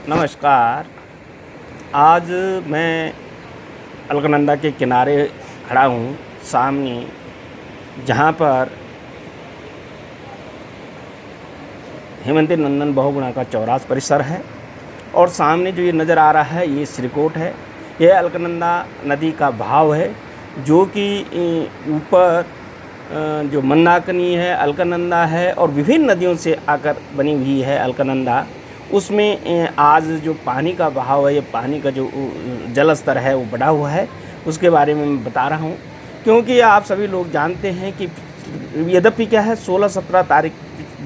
नमस्कार। आज मैं अलकनंदा के किनारे खड़ा हूँ, सामने जहाँ पर हेमंती नंदन बहुगुणा का चौरास परिसर है और सामने जो ये नज़र आ रहा है ये श्रीकोट है। यह अलकनंदा नदी का बहाव है जो कि ऊपर जो मंदाकिनी है, अलकनंदा है और विभिन्न नदियों से आकर बनी हुई है अलकनंदा। उसमें आज जो पानी का बहाव है, ये पानी का जो जल स्तर है वो बढ़ा हुआ है, उसके बारे में मैं बता रहा हूँ। क्योंकि आप सभी लोग जानते हैं कि यद्यपि क्या है 16-17 तारीख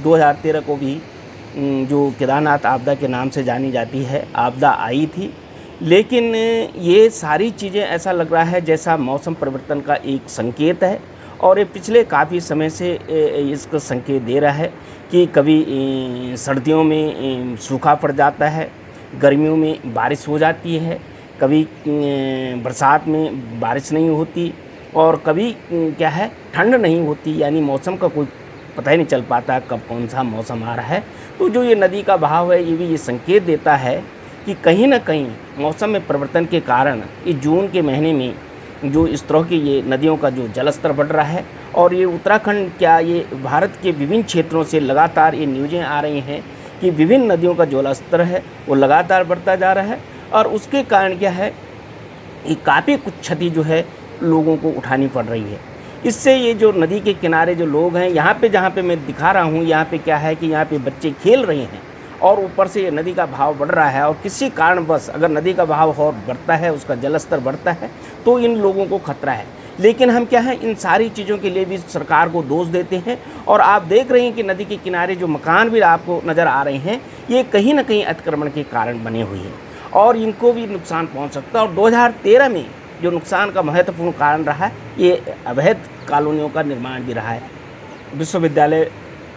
2013 को भी जो केदारनाथ आपदा के नाम से जानी जाती है आपदा आई थी, लेकिन ये सारी चीज़ें ऐसा लग रहा है जैसा मौसम परिवर्तन का एक संकेत है और ये पिछले काफ़ी समय से इसको संकेत दे रहा है कि कभी सर्दियों में सूखा पड़ जाता है, गर्मियों में बारिश हो जाती है, कभी बरसात में बारिश नहीं होती और कभी क्या है ठंड नहीं होती, यानी मौसम का कोई पता ही नहीं चल पाता कब कौन सा मौसम आ रहा है। तो जो ये नदी का बहाव है ये भी ये संकेत देता है कि कहीं ना कहीं मौसम में परिवर्तन के कारण इस जून के महीने में जो इस तरह की ये नदियों का जो जल स्तर बढ़ रहा है और ये उत्तराखंड क्या ये भारत के विभिन्न क्षेत्रों से लगातार ये न्यूज़ें आ रही हैं कि विभिन्न नदियों का जल स्तर है वो लगातार बढ़ता जा रहा है और उसके कारण क्या है ये काफ़ी कुछ क्षति जो है लोगों को उठानी पड़ रही है। इससे ये जो नदी के किनारे जो लोग हैं यहाँ पे जहाँ पे मैं दिखा रहा हूँ, यहाँ पे क्या है कि यहाँ पे बच्चे खेल रहे हैं और ऊपर से ये नदी का बहाव बढ़ रहा है और किसी कारणवश अगर नदी का बहाव और बढ़ता है, उसका जलस्तर बढ़ता है तो इन लोगों को खतरा है। लेकिन हम क्या है इन सारी चीज़ों के लिए भी सरकार को दोष देते हैं और आप देख रहे हैं कि नदी के किनारे जो मकान भी आपको नज़र आ रहे हैं ये कहीं ना कहीं अतिक्रमण के कारण बने हुए हैं और इनको भी नुकसान पहुँच सकता है। और 2013 में जो नुकसान का महत्वपूर्ण कारण रहा है ये अवैध कॉलोनियों का निर्माण भी रहा है। विश्वविद्यालय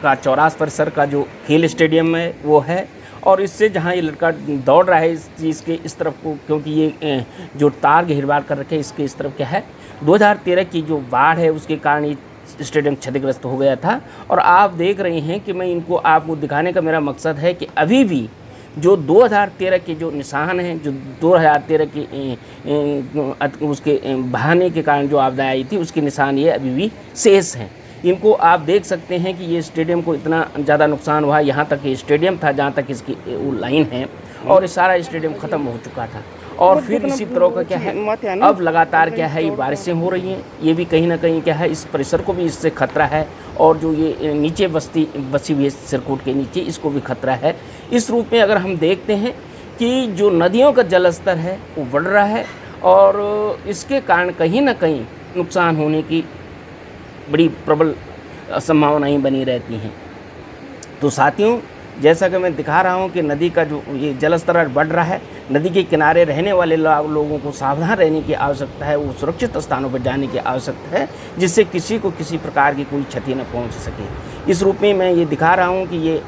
का चौरास परिसर का जो खेल स्टेडियम है वो है और इससे जहाँ ये लड़का दौड़ रहा है इस चीज़ के इस तरफ को, क्योंकि ये जो तार घेरबार कर रखे इसके इस तरफ क्या है 2013 की जो बाढ़ है उसके कारण ये स्टेडियम क्षतिग्रस्त हो गया था। और आप देख रहे हैं कि मैं इनको आपको दिखाने का मेरा मकसद है कि अभी भी जो 2013 के जो निशान हैं, जो 2013 के उसके बहाने के कारण जो आपदा आई थी उसके निशान ये अभी भी शेष हैं। इनको आप देख सकते हैं कि ये स्टेडियम को इतना ज़्यादा नुकसान हुआ, यहाँ तक ये स्टेडियम था जहाँ तक इसकी वो लाइन है और ये सारा स्टेडियम ख़त्म हो चुका था। और फिर इसी तरह का क्या है अब लगातार क्या है ये बारिशें हो रही हैं, ये भी कहीं ना कहीं क्या है इस परिसर को भी इससे खतरा है और जो ये नीचे बसी हुई है सिरकोट के नीचे इसको भी खतरा है। इस रूप में अगर हम देखते हैं कि जो नदियों का जल स्तर है वो बढ़ रहा है और इसके कारण कहीं ना कहीं नुकसान होने की बड़ी प्रबल संभावनाएं बनी रहती हैं। तो साथियों, जैसा कि मैं दिखा रहा हूं कि नदी का जो ये जल स्तर बढ़ रहा है, नदी के किनारे रहने वाले लोगों को सावधान रहने की आवश्यकता है, वो सुरक्षित स्थानों पर जाने की आवश्यकता है जिससे किसी को किसी प्रकार की कोई क्षति न पहुंच सके। इस रूप में मैं ये दिखा रहा हूं कि ये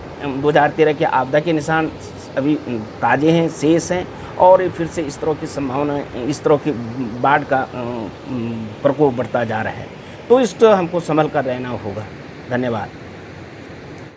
2013 के आपदा के निशान अभी ताज़े हैं, शेष हैं और फिर से इस तरह की संभावना, इस तरह की बाढ़ का प्रकोप बढ़ता जा रहा है। तो इसको हमको संभल कर रहना होगा। धन्यवाद।